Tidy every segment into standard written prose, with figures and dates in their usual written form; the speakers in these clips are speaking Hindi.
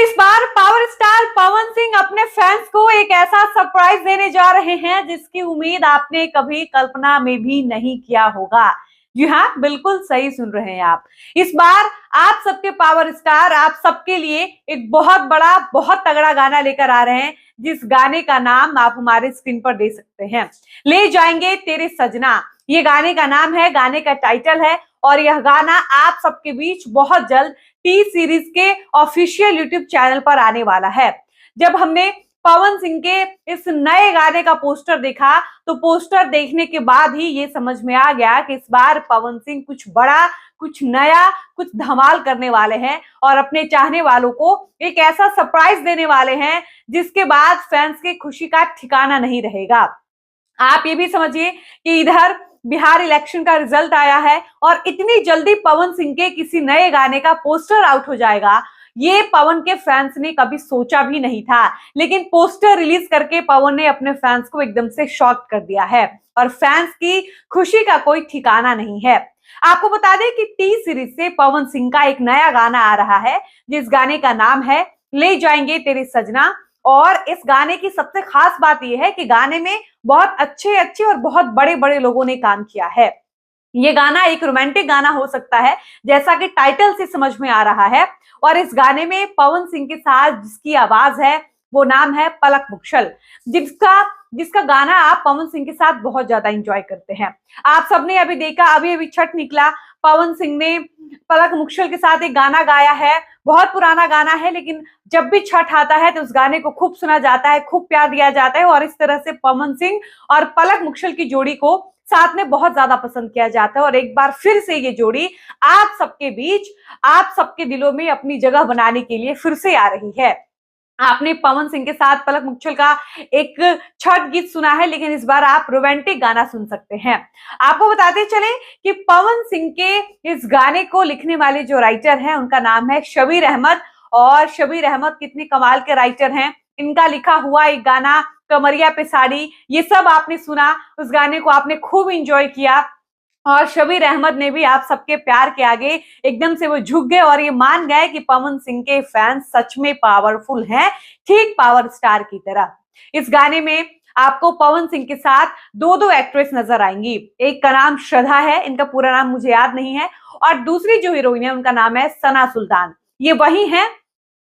इस बार पावर स्टार पवन सिंह अपने फैंस को एक ऐसा सरप्राइज देने जा रहे हैं जिसकी उम्मीद आपने कभी कल्पना में भी नहीं किया होगा। जी हाँ, बिल्कुल सही सुन रहे हैं आप। इस बार आप सबके पावर स्टार आप सबके लिए एक बहुत बड़ा, बहुत तगड़ा गाना लेकर आ रहे हैं, जिस गाने का नाम आप हमारे स्क्रीन पर देख सकते हैं। ले जाएंगे तेरे सजना, ये गाने का नाम है, गाने का टाइटल है। और यह गाना आप सबके बीच बहुत जल्द टी सीरीज के ऑफिशियल यूट्यूब चैनल पर आने वाला है। जब हमने पवन सिंह के इस नए गाने का पोस्टर देखा, तो पोस्टर देखने के बाद ही ये समझ में आ गया कि इस बार पवन सिंह कुछ बड़ा, कुछ नया, कुछ धमाल करने वाले हैं और अपने चाहने वालों को एक ऐसा सरप्राइज देने वाले हैं जिसके बाद फैंस की खुशी का ठिकाना नहीं रहेगा। आप ये भी समझिए कि इधर बिहार इलेक्शन का रिजल्ट आया है और इतनी जल्दी पवन सिंह के किसी नए गाने का पोस्टर आउट हो जाएगा, ये पवन के फैंस ने कभी सोचा भी नहीं था। लेकिन पोस्टर रिलीज करके पवन ने अपने फैंस को एकदम से शॉक कर दिया है और फैंस की खुशी का कोई ठिकाना नहीं है। आपको बता दें कि टी सीरीज से पवन सिंह का एक नया गाना आ रहा है, जिस गाने का नाम है ले जाएंगे तेरे सजना। और इस गाने की सबसे खास बात यह है कि गाने में बहुत अच्छे अच्छे और बहुत बड़े बड़े लोगों ने काम किया है। ये गाना एक रोमांटिक गाना हो सकता है, जैसा कि टाइटल से समझ में आ रहा है। और इस गाने में पवन सिंह के साथ जिसकी आवाज है वो नाम है पलक मुच्छल, जिसका जिसका गाना आप पवन सिंह के साथ बहुत ज्यादा एंजॉय करते हैं। आप सबने अभी देखा, अभी अभी छठ निकला, पवन सिंह ने पलक मुच्छल के साथ एक गाना गाया है। बहुत पुराना गाना है, लेकिन जब भी छठ आता है तो उस गाने को खूब सुना जाता है, खूब प्यार दिया जाता है और इस तरह से पवन सिंह और पलक मुच्छल की जोड़ी को साथ में बहुत ज्यादा पसंद किया जाता है। और एक बार फिर से ये जोड़ी आप सबके बीच, आप सबके दिलों में अपनी जगह बनाने के लिए फिर से आ रही है। आपने पवन सिंह के साथ पलक मुच्छल का एक छठ गीत सुना है, लेकिन इस बार आप रोमांटिक गाना सुन सकते हैं। आपको बताते चले कि पवन सिंह के इस गाने को लिखने वाले जो राइटर हैं उनका नाम है शबीर अहमद। और शबीर अहमद कितने कमाल के राइटर हैं। इनका लिखा हुआ एक गाना कमरिया पे साड़ी, ये सब आपने सुना, उस गाने को आपने खूब इंजॉय किया। और शबीर अहमद ने भी आप सबके प्यार के आगे एकदम से वो झुक गए और ये मान गए कि पवन सिंह के फैंस सच में पावरफुल हैं, ठीक पावर स्टार की तरह। इस गाने में आपको पवन सिंह के साथ दो दो एक्ट्रेस नजर आएंगी। एक का नाम श्रद्धा है, इनका पूरा नाम मुझे याद नहीं है, और दूसरी जो हीरोइन है उनका नाम है सना सुल्तान। ये वही है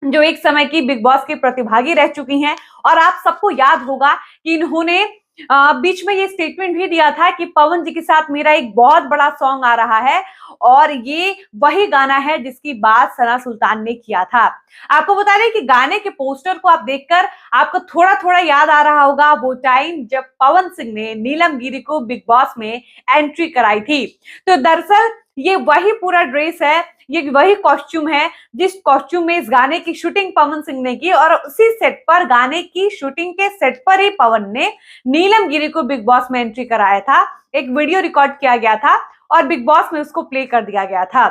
जो एक समय की बिग बॉस की प्रतिभागी रह चुकी हैं। और आप सबको याद होगा कि इन्होंने बीच में ये स्टेटमेंट भी दिया था कि पवन जी के साथ मेरा एक बहुत बड़ा सॉन्ग आ रहा है, और ये वही गाना है जिसकी बात सना सुल्तान ने किया था। आपको बता दें कि गाने के पोस्टर को आप देखकर आपको थोड़ा थोड़ा याद आ रहा होगा वो टाइम जब पवन सिंह ने नीलम गिरी को बिग बॉस में एंट्री कराई थी। तो दरअसल ये वही पूरा ड्रेस है, ये वही कॉस्ट्यूम है जिस कॉस्ट्यूम में इस गाने की शूटिंग पवन सिंह ने की। और उसी सेट पर, गाने की शूटिंग के सेट पर ही पवन ने नीलम गिरी को बिग बॉस में एंट्री कराया था। एक वीडियो रिकॉर्ड किया गया था और बिग बॉस में उसको प्ले कर दिया गया था।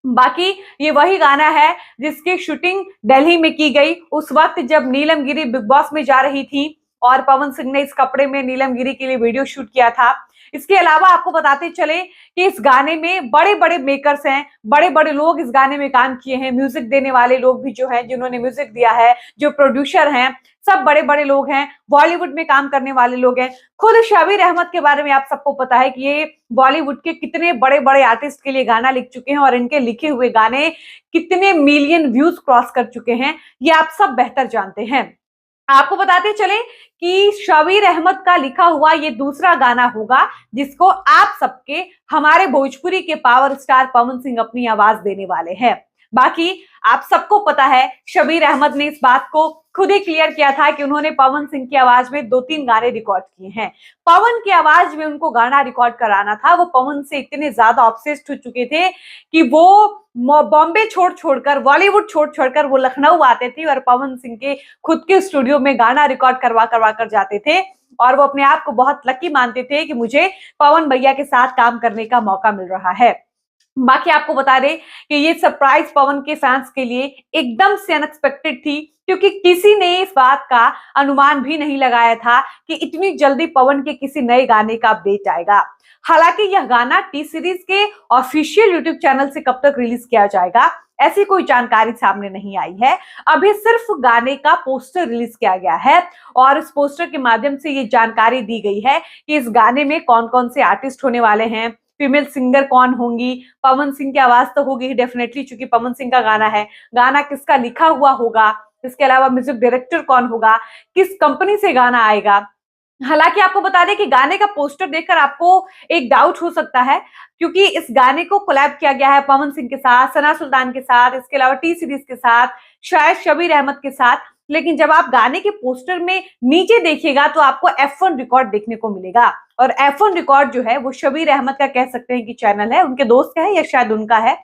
बाकी ये वही गाना है जिसकी शूटिंग दिल्ली में की गई उस वक्त जब नीलम गिरी बिग बॉस में जा रही थी, और पवन सिंह ने इस कपड़े में नीलम गिरी के लिए वीडियो शूट किया था। इसके अलावा आपको बताते चले कि इस गाने में बड़े बड़े मेकर्स हैं, बड़े बड़े लोग इस गाने में काम किए हैं। म्यूजिक देने वाले लोग भी जो हैं, जिन्होंने म्यूजिक दिया है, जो प्रोड्यूसर हैं, सब बड़े बड़े लोग हैं। बॉलीवुड में काम करने वाले लोग हैं। खुद शबीर अहमद के बारे में आप सबको पता है कि ये बॉलीवुड के कितने बड़े बड़े आर्टिस्ट के लिए गाना लिख चुके हैं और इनके लिखे हुए गाने कितने मिलियन व्यूज क्रॉस कर चुके हैं, ये आप सब बेहतर जानते हैं। आपको बताते चले कि शबीर अहमद का लिखा हुआ ये दूसरा गाना होगा जिसको आप सबके, हमारे भोजपुरी के पावर स्टार पवन सिंह अपनी आवाज देने वाले हैं। बाकी आप सबको पता है शबीर अहमद ने इस बात को खुद ही क्लियर किया था कि उन्होंने पवन सिंह की आवाज में 2-3 गाने रिकॉर्ड किए हैं। पवन की आवाज में उनको गाना रिकॉर्ड कराना था। वो पवन से इतने ज्यादा ऑब्सेस्ड हो चुके थे कि वो बॉम्बे छोड़कर, बॉलीवुड छोड़कर वो लखनऊ आते थे और पवन सिंह के खुद के स्टूडियो में गाना रिकॉर्ड करवा कर जाते थे। और वो अपने आप को बहुत लकी मानते थे कि मुझे पवन भैया के साथ काम करने का मौका मिल रहा है। बाकी आपको बता दें कि ये सरप्राइज पवन के फैंस के लिए एकदम से अनएक्सपेक्टेड थी, क्योंकि किसी ने इस बात का अनुमान भी नहीं लगाया था कि इतनी जल्दी पवन के किसी नए गाने का अपडेट आएगा। हालांकि यह गाना टी सीरीज के ऑफिशियल यूट्यूब चैनल से कब तक रिलीज किया जाएगा, ऐसी कोई जानकारी सामने नहीं आई है। अभी सिर्फ गाने का पोस्टर रिलीज किया गया है और इस पोस्टर के माध्यम से ये जानकारी दी गई है कि इस गाने में कौन कौन से आर्टिस्ट होने वाले हैं, फीमेल सिंगर कौन होंगी, पवन सिंह की आवाज तो होगी डेफिनेटली क्योंकि पवन सिंह का गाना है, गाना किसका लिखा हुआ होगा, इसके अलावा म्यूजिक डायरेक्टर कौन होगा, किस कंपनी से गाना आएगा। हालांकि आपको बता दें कि गाने का पोस्टर देखकर आपको एक डाउट हो सकता है, क्योंकि इस गाने को कोलैब किया गया है पवन सिंह के साथ, सना सुल्तान के साथ, इसके अलावा टी सीरीज के साथ, शायद शबीर अहमद के साथ। लेकिन जब आप गाने के पोस्टर में नीचे देखिएगा तो आपको F1 रिकॉर्ड देखने को मिलेगा, और F1 रिकॉर्ड जो है वो शबीर अहमद का कह सकते हैं कि चैनल है, उनके दोस्त का है या शायद उनका है।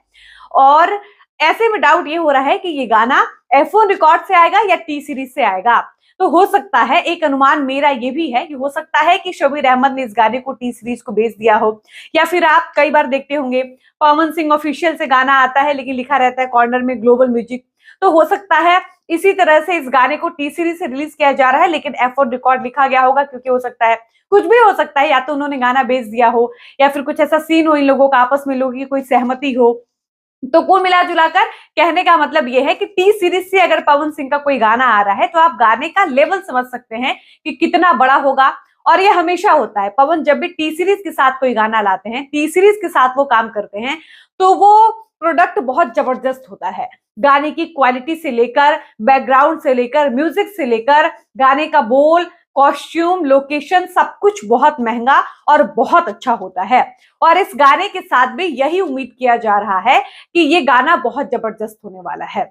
और ऐसे में डाउट ये हो रहा है कि ये गाना F1 रिकॉर्ड से आएगा या टी सीरीज से आएगा। तो हो सकता है, एक अनुमान मेरा ये भी है कि हो सकता है कि शबीर अहमद ने इस गाने को टी सीरीज को भेज दिया हो, या फिर आप कई बार देखते होंगे पवन सिंह ऑफिशियल से गाना आता है लेकिन लिखा रहता है कॉर्नर में ग्लोबल म्यूजिक। तो हो सकता है इसी तरह से इस गाने को टी सीरीज से रिलीज किया जा रहा है लेकिन F1 रिकॉर्ड लिखा गया होगा, क्योंकि हो सकता है कुछ भी हो सकता है, या तो उन्होंने गाना भेज दिया हो या फिर कुछ ऐसा सीन हो इन लोगों का आपस में, लोगों की कोई सहमति हो। तो कुल मिला जुलाकर कहने का मतलब यह है कि टी सीरीज से अगर पवन सिंह का कोई गाना आ रहा है तो आप गाने का लेवल समझ सकते हैं कि कितना बड़ा होगा। और ये हमेशा होता है, पवन जब भी टी सीरीज के साथ कोई गाना लाते हैं, टी सीरीज के साथ वो काम करते हैं, तो वो प्रोडक्ट बहुत जबरदस्त होता है। गाने की क्वालिटी से लेकर, बैकग्राउंड से लेकर, म्यूजिक से लेकर, गाने का बोल, कॉस्ट्यूम, लोकेशन, सब कुछ बहुत महंगा और बहुत अच्छा होता है। और इस गाने के साथ भी यही उम्मीद किया जा रहा है कि ये गाना बहुत जबरदस्त होने वाला है।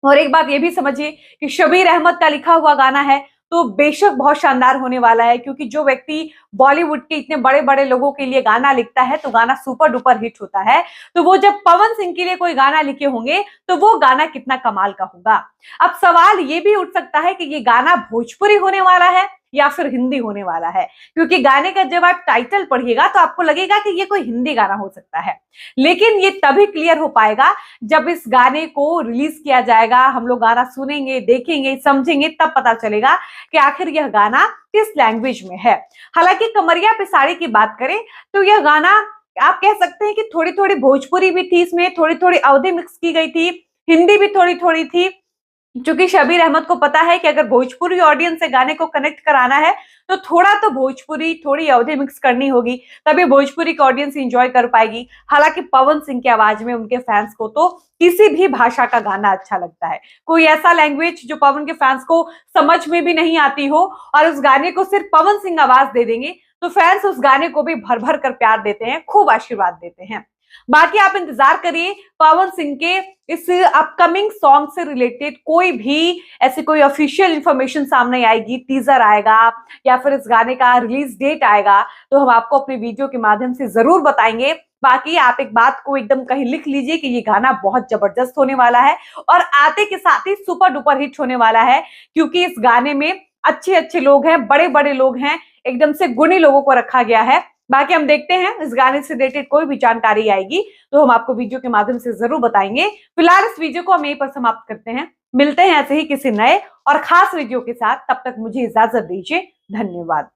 और एक बात ये भी समझिए कि शबीर अहमद का लिखा हुआ गाना है तो बेशक बहुत शानदार होने वाला है, क्योंकि जो व्यक्ति बॉलीवुड के इतने बड़े बड़े लोगों के लिए गाना लिखता है तो गाना सुपर डुपर हिट होता है। तो वो जब पवन सिंह के लिए कोई गाना लिखे होंगे तो वो गाना कितना कमाल का होगा। अब सवाल ये भी उठ सकता है कि ये गाना भोजपुरी होने वाला है या फिर हिंदी होने वाला है, क्योंकि गाने का जब आप टाइटल पढ़िएगा तो आपको लगेगा कि ये कोई हिंदी गाना हो सकता है। लेकिन ये तभी क्लियर हो पाएगा जब इस गाने को रिलीज किया जाएगा, हम लोग गाना सुनेंगे, देखेंगे, समझेंगे, तब पता चलेगा कि आखिर यह गाना किस लैंग्वेज में है। हालांकि कमरिया पे साड़ी की बात करें तो यह गाना आप कह सकते हैं कि थोड़ी थोड़ी भोजपुरी भी थी, इसमें थोड़ी थोड़ी अवधी मिक्स की गई थी, हिंदी भी थोड़ी थोड़ी थी, क्योंकि शबीर अहमद को पता है कि अगर भोजपुरी ऑडियंस से गाने को कनेक्ट कराना है तो थोड़ा तो भोजपुरी, थोड़ी अवधी मिक्स करनी होगी, तभी भोजपुरी की ऑडियंस एंजॉय कर पाएगी। हालांकि पवन सिंह की आवाज में उनके फैंस को तो किसी भी भाषा का गाना अच्छा लगता है। कोई ऐसा लैंग्वेज जो पवन के फैंस को समझ में भी नहीं आती हो और उस गाने को सिर्फ पवन सिंह आवाज दे देंगे तो फैंस उस गाने को भी भर भर कर प्यार देते हैं, खूब आशीर्वाद देते हैं। बाकी आप इंतजार करिए पवन सिंह के इस अपकमिंग सॉन्ग से रिलेटेड कोई भी ऐसी कोई ऑफिशियल इंफॉर्मेशन सामने आएगी, टीजर आएगा या फिर इस गाने का रिलीज डेट आएगा तो हम आपको अपनी वीडियो के माध्यम से जरूर बताएंगे। बाकी आप एक बात को एकदम कहीं लिख लीजिए कि ये गाना बहुत जबरदस्त होने वाला है और आते के साथ ही सुपर डुपर हिट होने वाला है, क्योंकि इस गाने में अच्छे अच्छे लोग हैं, बड़े बड़े लोग हैं, एकदम से गुणी लोगों को रखा गया है। बाकी हम देखते हैं इस गाने से रिलेटेड कोई भी जानकारी आएगी तो हम आपको वीडियो के माध्यम से जरूर बताएंगे। फिलहाल इस वीडियो को हम यहीं पर समाप्त करते हैं, मिलते हैं ऐसे ही किसी नए और खास वीडियो के साथ, तब तक मुझे इजाजत दीजिए। धन्यवाद।